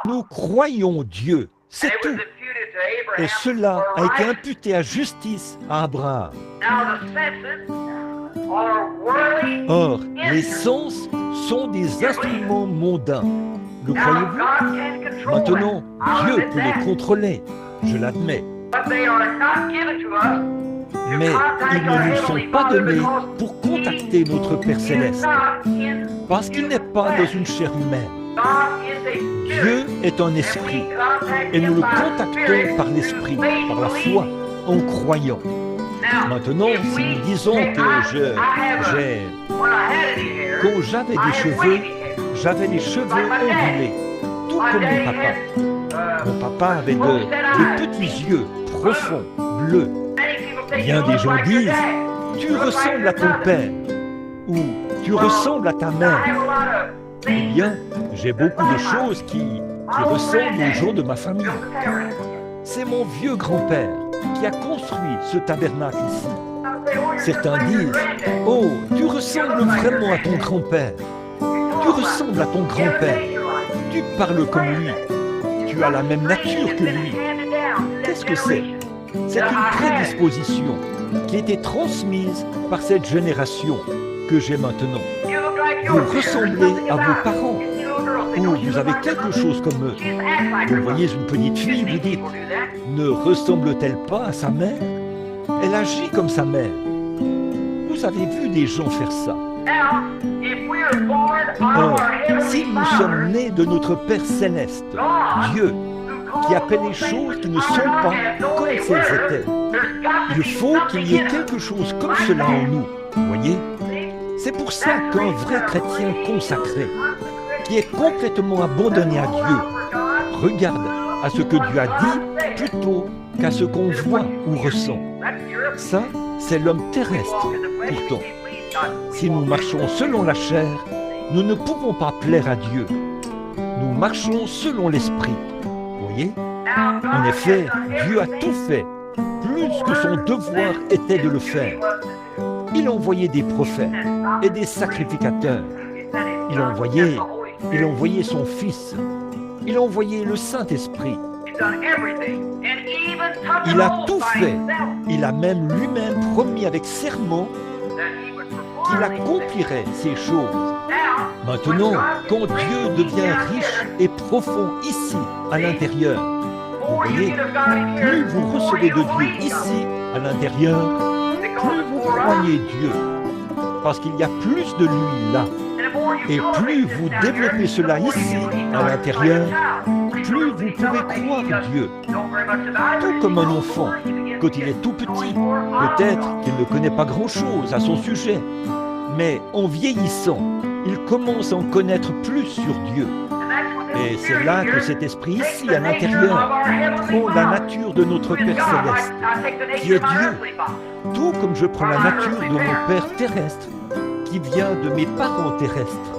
Nous croyons Dieu, c'est tout. Et cela a été imputé à justice à Abraham. Or, les sens sont des instruments mondains. Le croyez-vous? Maintenant, Dieu peut les contrôler, je l'admets. Mais ils ne nous sont pas donnés pour contacter notre Père Céleste, parce qu'il n'est pas dans une chair humaine. Dieu est un esprit, et nous le contactons par l'esprit, par la foi, en croyant. Maintenant, si nous disons que quand j'avais les cheveux ondulés, tout comme mon papa. Mon papa avait de petits yeux profonds, bleus. Bien des gens disent, tu ressembles à ton père, ou tu ressembles à ta mère. Eh bien, j'ai beaucoup de choses qui ressemblent aux gens de ma famille. C'est mon vieux grand-père qui a construit ce tabernacle ici. Certains disent, oh, tu ressembles vraiment à ton grand-père. Tu ressembles à ton grand-père. Tu parles comme lui. Tu as la même nature que lui. Qu'est-ce que c'est? C'est une prédisposition qui a été transmise par cette génération que j'ai maintenant. Vous ressemblez à vos parents, ou vous avez quelque chose comme eux. Vous voyez une petite fille, vous dites, ne ressemble-t-elle pas à sa mère? Elle agit comme sa mère. Vous avez vu des gens faire ça. Or, si nous sommes nés de notre Père Céleste, Dieu, qui appelle les choses qui ne sont pas comme elles étaient, il faut qu'il y ait quelque chose comme cela en nous. Vous voyez? C'est pour ça qu'un vrai chrétien consacré, qui est complètement abandonné à Dieu, regarde à ce que Dieu a dit plutôt qu'à ce qu'on voit ou ressent. Ça, c'est l'homme terrestre. Pourtant, si nous marchons selon la chair, nous ne pouvons pas plaire à Dieu. Nous marchons selon l'esprit. Vous voyez? En effet, Dieu a tout fait, plus que son devoir était de le faire. Il a envoyé des prophètes et des sacrificateurs. Il a envoyé son Fils. Il a envoyé le Saint-Esprit. Il a tout fait. Il a même lui-même promis avec serment qu'il accomplirait ces choses. Maintenant, quand Dieu devient riche et profond ici, à l'intérieur, vous voyez, plus vous recevez de Dieu ici, à l'intérieur, plus vous croyez Dieu, parce qu'il y a plus de lui là. Et plus vous développez cela ici, à l'intérieur, plus vous pouvez croire Dieu. Tout comme un enfant, quand il est tout petit, peut-être qu'il ne connaît pas grand-chose à son sujet, mais en vieillissant, il commence à en connaître plus sur Dieu. Et c'est là que cet esprit ici, à l'intérieur, prend la nature de notre Père Céleste, qui est Dieu, tout comme je prends la nature de mon Père terrestre, qui vient de mes parents terrestres.